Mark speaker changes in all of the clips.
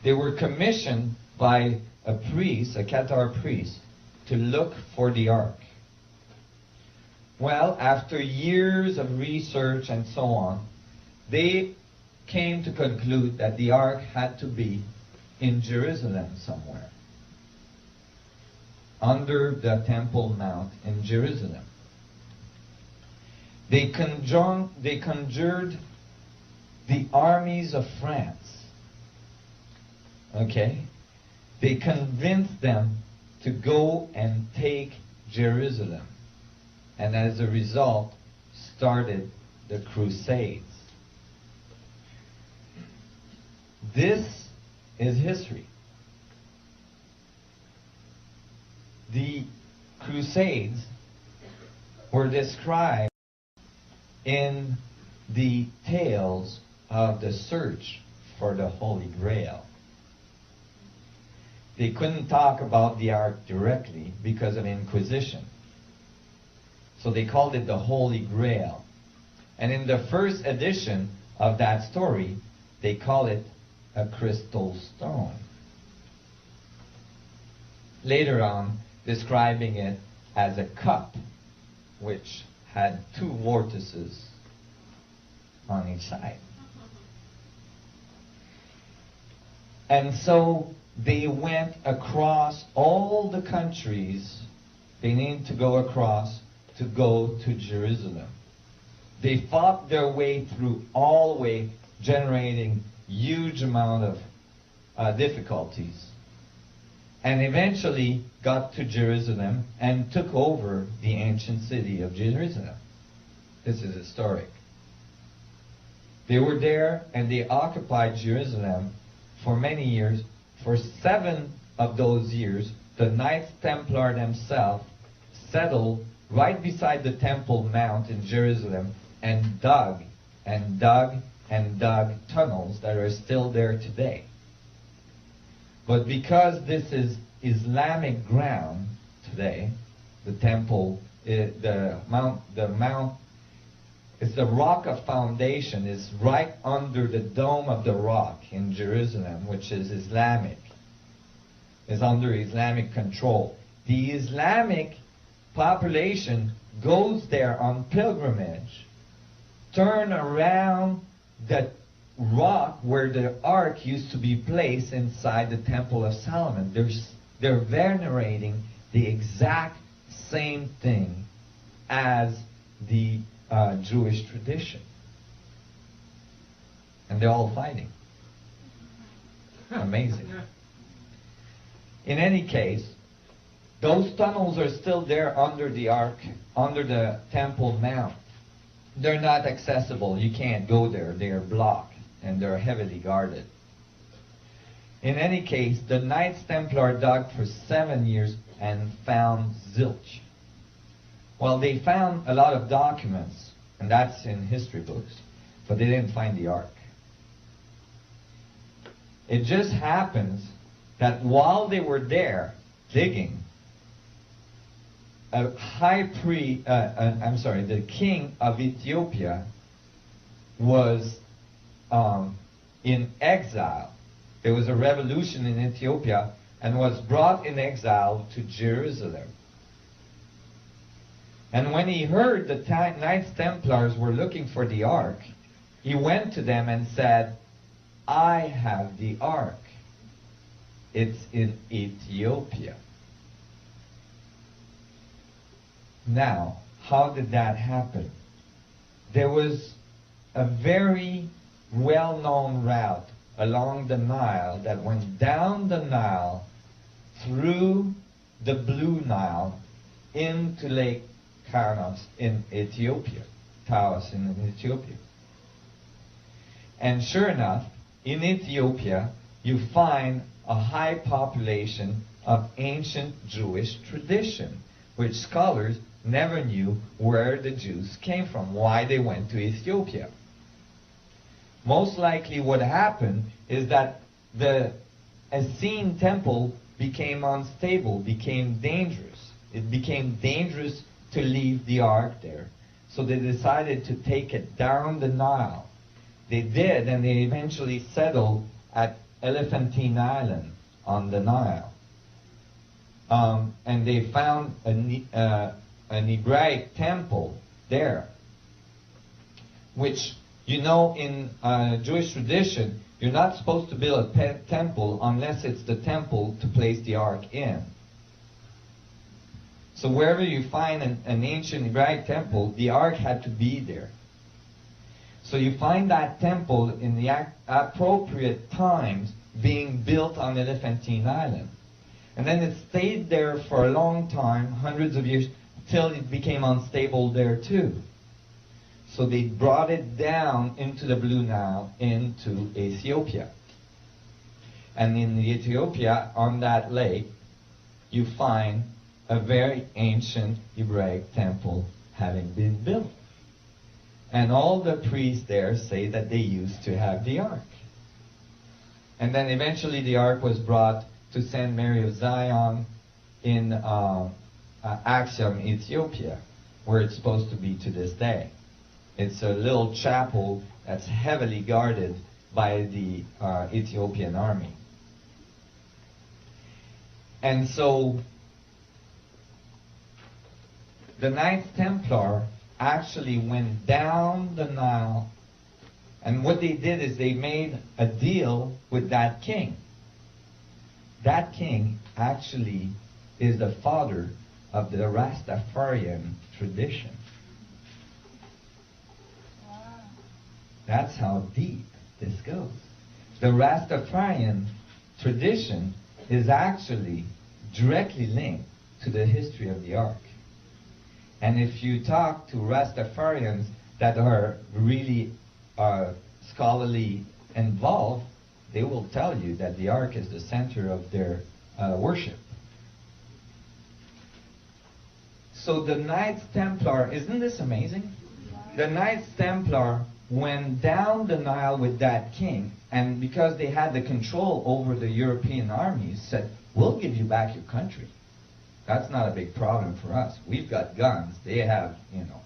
Speaker 1: They were commissioned by a priest, a Qatar priest, to look for the ark. Well, after years of research and so on, they came to conclude that the ark had to be in Jerusalem somewhere, under the Temple Mount in Jerusalem. They conjured the armies of France. Okay? They convinced them to go and take Jerusalem. And as a result, started the Crusades. This is history. The Crusades were described in the tales of the search for the Holy Grail. They couldn't talk about the ark directly because of Inquisition. So they called it the Holy Grail. And in the first edition of that story, they call it a crystal stone. Later on, describing it as a cup, which had two vortices on each side. And so they went across all the countries they needed to go across to go to Jerusalem. They fought their way through all the way, generating huge amount of difficulties, and eventually got to Jerusalem and took over the ancient city of Jerusalem. This is historic. They were there and they occupied Jerusalem for many years. For 7 of those years, the Knights Templar themselves settled right beside the Temple Mount in Jerusalem and dug and dug and dug tunnels that are still there today. But because this is Islamic ground today, the temple, the mount, it's the rock of foundation is right under the dome of the rock in Jerusalem, which is Islamic, is under Islamic control. The Islamic population goes there on pilgrimage, turn around the rock where the ark used to be placed inside the Temple of Solomon. They're venerating the exact same thing as the Jewish tradition. And they're all fighting. Amazing. In any case, those tunnels are still there under the ark, under the Temple Mount. They're not accessible. You can't go there. They are blocked and they're heavily guarded. In any case, the Knights Templar dug for 7 years and found zilch. Well, they found a lot of documents, and that's in history books, but they didn't find the ark. It just happens that while they were there digging, the king of Ethiopia was in exile. There was a revolution in Ethiopia and was brought in exile to Jerusalem. And when he heard the Knights Templars were looking for the ark, he went to them and said, "I have the ark. It's in Ethiopia." Now, how did that happen? There was a very well-known route along the Nile that went down the Nile, through the Blue Nile, into Lake Taos in Ethiopia. And sure enough, in Ethiopia, you find a high population of ancient Jewish tradition, which scholars never knew where the Jews came from, why they went to Ethiopia. Most likely what happened is that the Essene temple became unstable, became dangerous. It became dangerous to leave the ark there. So they decided to take it down the Nile. They did, and they eventually settled at Elephantine Island on the Nile. And they found an Hebraic temple there, which, you know, in Jewish tradition, you're not supposed to build a temple unless it's the temple to place the ark in. So wherever you find an ancient Hebraic temple, the ark had to be there. So you find that temple in the appropriate times being built on Elephantine Island. And then it stayed there for a long time, hundreds of years, till it became unstable there too. So they brought it down into the Blue Nile, into Ethiopia. And in Ethiopia, on that lake, you find a very ancient Hebraic temple having been built. And all the priests there say that they used to have the ark. And then eventually the ark was brought to St. Mary of Zion in Axiom, Ethiopia, where it's supposed to be to this day. It's a little chapel that's heavily guarded by the Ethiopian army. And so the Knights Templar actually went down the Nile, and what they did is they made a deal with that king. That king actually is the father of the Rastafarian tradition. Wow. That's how deep this goes. The Rastafarian tradition is actually directly linked to the history of the ark. And if you talk to Rastafarians that are really scholarly involved, they will tell you that the ark is the center of their worship. So the Knights Templar, isn't this amazing? The Knights Templar went down the Nile with that king, and because they had the control over the European armies, said, we'll give you back your country. That's not a big problem for us. We've got guns. They have,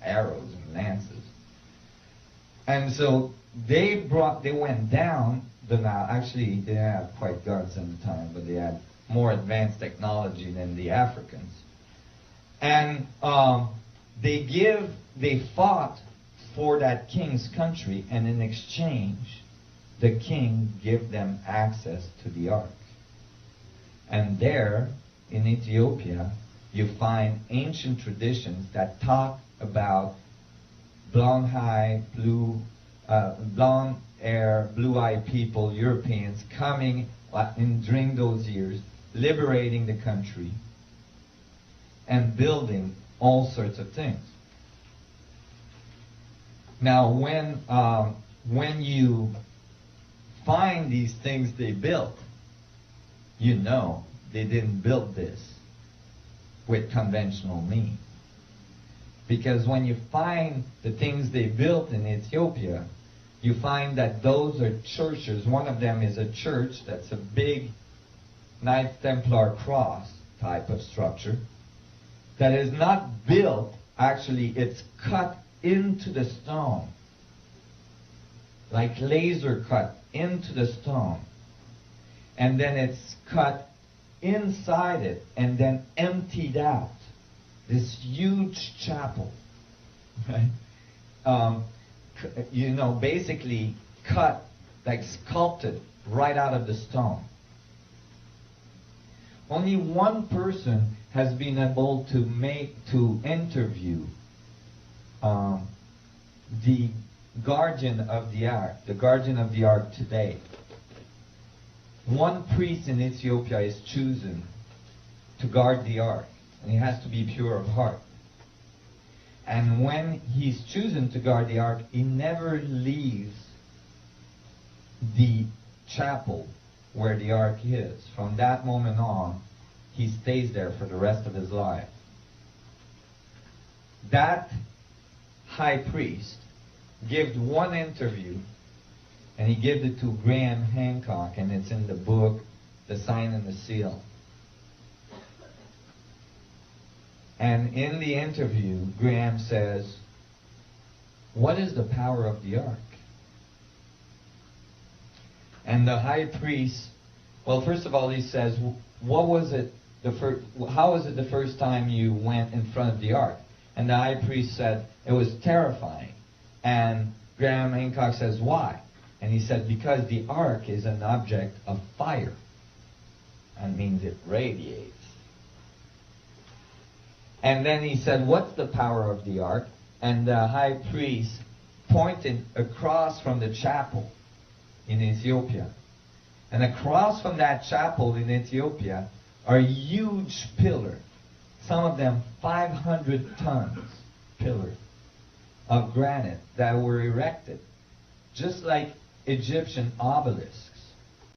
Speaker 1: arrows and lances. And so they went down the Nile. Actually, they didn't have quite guns at the time, but they had more advanced technology than the Africans. And they fought for that king's country, and in exchange, the king gave them access to the ark. And there, in Ethiopia, you find ancient traditions that talk about blonde hair, blue-eyed people, Europeans, coming during those years, liberating the country, and building all sorts of things. Now, when you find these things they built, you know they didn't build this with conventional means. Because when you find the things they built in Ethiopia, you find that those are churches. One of them is a church that's a big Knights Templar cross type of structure that is not built, actually it's cut into the stone, like laser cut into the stone, and then it's cut inside it and then emptied out. This huge chapel, right? Basically cut, like sculpted right out of the stone. Only one person has been able to interview the guardian of the ark today. One priest in Ethiopia is chosen to guard the ark, and he has to be pure of heart. And when he's chosen to guard the ark, he never leaves the chapel where the ark is. From that moment on, he stays there for the rest of his life. That high priest gave one interview, and he gave it to Graham Hancock, and it's in the book, The Sign and the Seal. And in the interview, Graham says, "What is the power of the ark?" And the high priest, well, first of all, he says, what was it, how was it the first time you went in front of the ark? And the high priest said, it was terrifying. And Graham Hancock says, why? And he said, because the ark is an object of fire. That means it radiates. And then he said, what's the power of the ark? And the high priest pointed across from the chapel in Ethiopia. And across from that chapel in Ethiopia are huge pillars, some of them 500 tons pillars of granite that were erected, just like Egyptian obelisks.